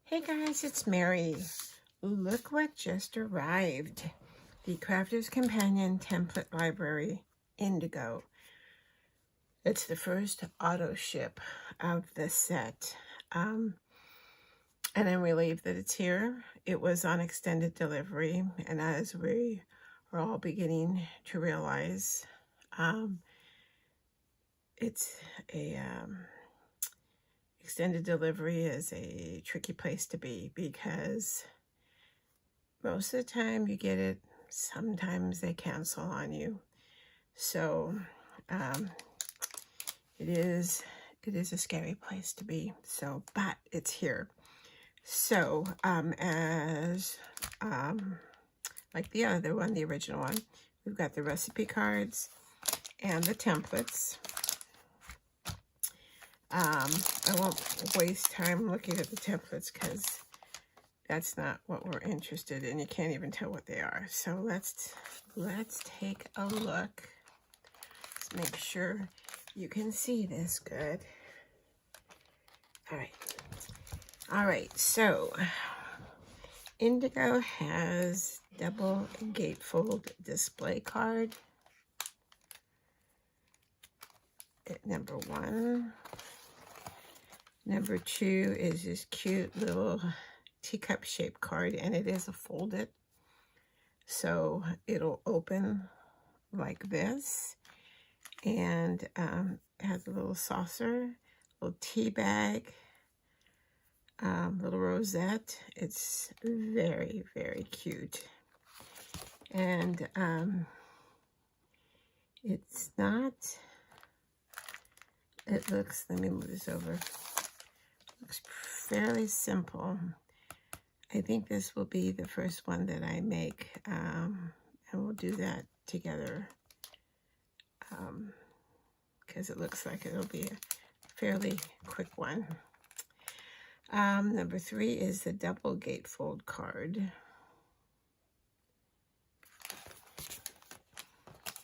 Hey guys, it's Mary. Look what just arrived. The Crafter's Companion Template Library, Indigo. It's the first auto ship of the set. And I'm relieved that it's here. It was on extended delivery, and as we are all beginning to realize, it's a extended delivery is a tricky place to be because most of the time you get it, sometimes they cancel on you. So it is a scary place to be. So, but it's here. So like the other one, the original one, we've got the recipe cards and the templates. I won't waste time looking at the templates because that's not what we're interested in. You can't even tell what they are. So let's take a look. Let's make sure you can see this good. All right, so Indigo has double gatefold display card. Number 1. Number 2 is this cute little teacup shaped card, and it is a folded, so it'll open like this, and it has a little saucer, little tea bag, little rosette. It's very, very cute. And it's not, it looks, let me move this over, looks fairly simple. I think this will be the first one that I make, and we'll do that together because it looks like it'll be a fairly quick one. Number 3 is the double gatefold card.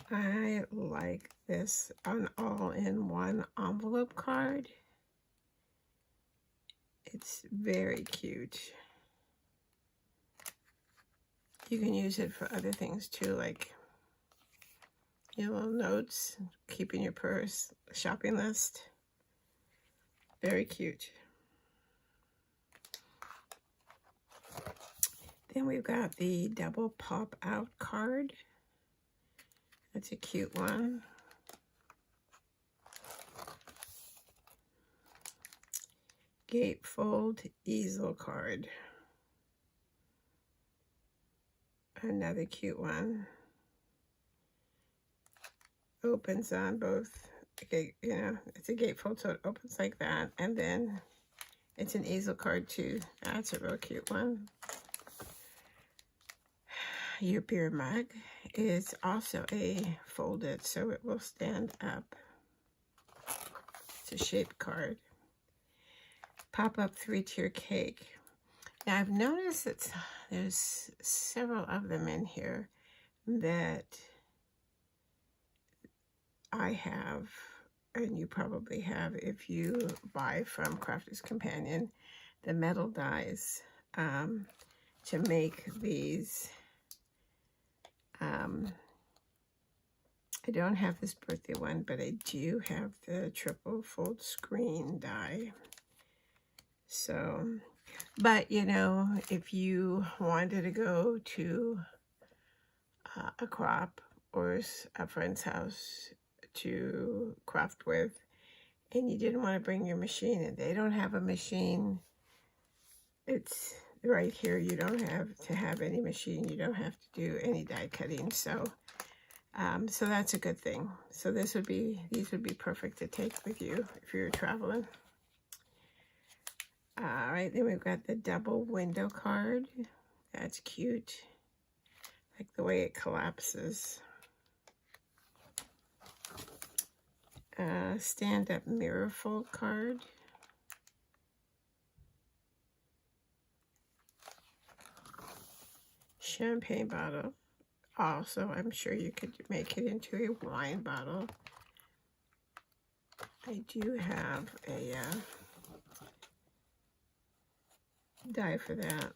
I like this, an all-in-one envelope card. It's very cute. You can use it for other things too, like your little notes, keeping your purse, shopping list. Very cute. Then we've got the double pop out card. That's a cute one. Gatefold easel card. Another cute one. Opens on both, okay, you know, it's a gatefold, so it opens like that, and then it's an easel card too. That's a real cute one. Your beer mug is also a folded, so it will stand up. It's a shaped card. Pop-up 3-tier cake. Now I've noticed that there's several of them in here that I have, and you probably have if you buy from Crafter's Companion, the metal dies to make these. I don't have this birthday one, but I do have the triple fold screen die. So, but you know, if you wanted to go to a crop or a friend's house to craft with, and you didn't want to bring your machine and they don't have a machine, it's right here. You don't have to have any machine. You don't have to do any die cutting. So so that's a good thing. So these would be perfect to take with you if you're traveling. All right, then we've got the double window card. That's cute. Like the way it collapses. Stand-up mirror fold card. Champagne bottle. Also, I'm sure you could make it into a wine bottle. I do have a die for that.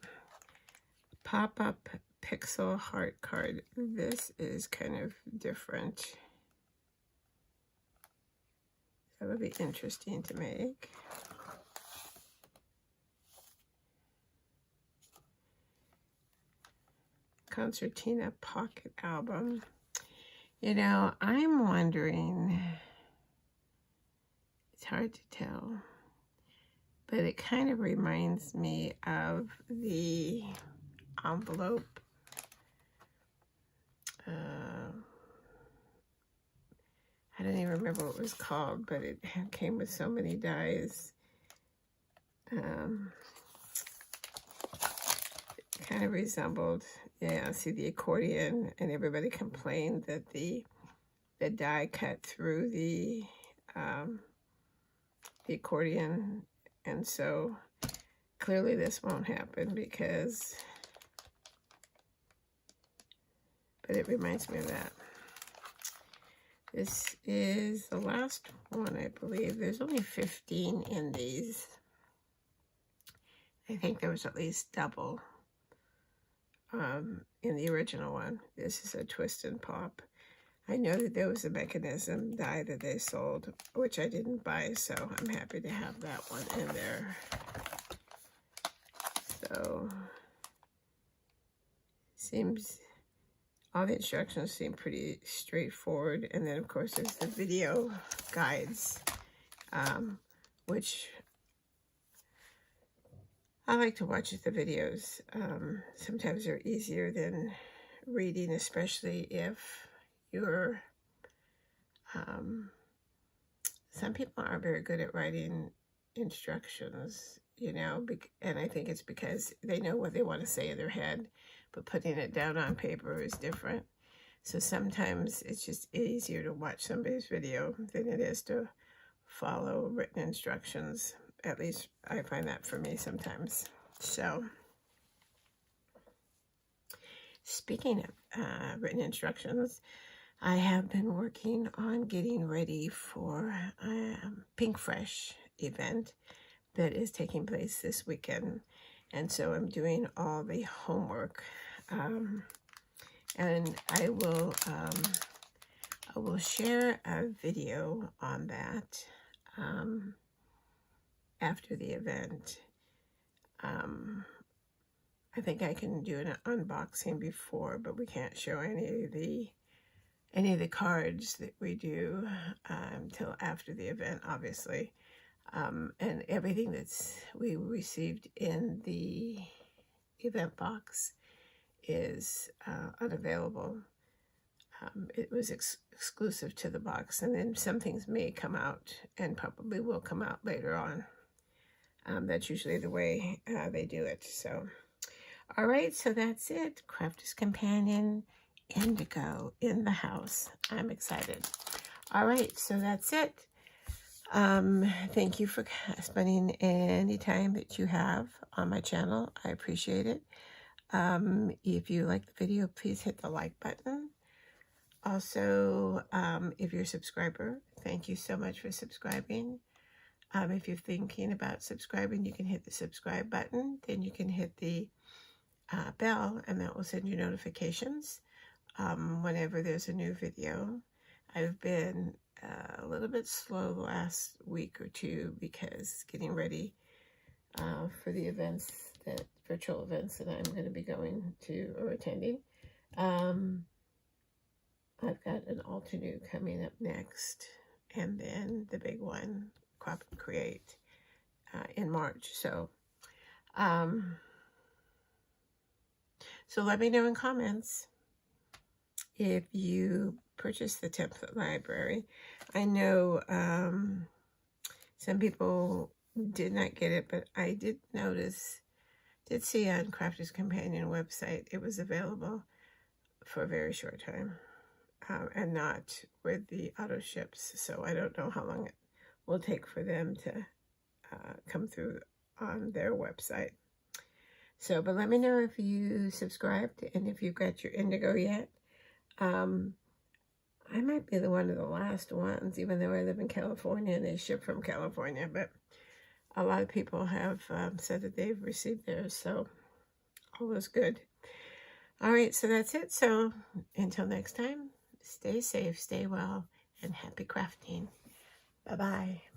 Pop-up pixel heart card. This is kind of different. That would be interesting to make. Concertina pocket album. You know, I'm wondering, it's hard to tell, but it kind of reminds me of the envelope. I don't even remember what it was called, but it came with so many dies. Kind of resembled, yeah, see the accordion, and everybody complained that the die cut through the accordion, and so clearly this won't happen because, but it reminds me of that. This is the last one, I believe. There's only 15 in these. I think there was at least double in the original one. This is a twist and pop. I know that there was a mechanism die that they sold, which I didn't buy, so I'm happy to have that one in there. So, seems, all the instructions seem pretty straightforward. And then, of course, there's the video guides, which I like to watch the videos. Sometimes they're easier than reading, especially if you're, some people aren't very good at writing instructions, you know, and I think it's because they know what they want to say in their head, but putting it down on paper is different. So sometimes it's just easier to watch somebody's video than it is to follow written instructions. At least I find that for me sometimes. So, speaking of written instructions, I have been working on getting ready for a Pink Fresh event that is taking place this weekend. And so I'm doing all the homework. And I will share a video on that after the event. I think I can do an unboxing before, but we can't show any of the cards that we do until after the event, obviously. And everything we received in the event box is unavailable. It was exclusive to the box, and then some things may come out and probably will come out later on. That's usually the way they do it. So, all right, so that's it. Crafter's Companion Indigo in the house. I'm excited. All right, so that's it. Thank you for spending any time that you have on my channel. I appreciate it. If you like the video, please hit the like button. Also, if you're a subscriber, thank you so much for subscribing. If you're thinking about subscribing, you can hit the subscribe button. Then you can hit the bell, and that will send you notifications whenever there's a new video. I've been a little bit slow the last week or two because getting ready for the events, that virtual events that I'm going to be going to or attending. I've got an Alter coming up next, and then the big one, Crop and Create, in March. So let me know in comments if you purchased the template library. I know some people did not get it, but I did see on Crafter's Companion website it was available for a very short time, and not with the auto ships. So I don't know how long it will take for them to come through on their website. So, but let me know if you subscribed and if you've got your Indigo yet. I might be one of the last ones, even though I live in California and they ship from California, but a lot of people have said that they've received theirs, so all is good. All right, so that's it. So until next time, stay safe, stay well, and happy crafting. Bye-bye.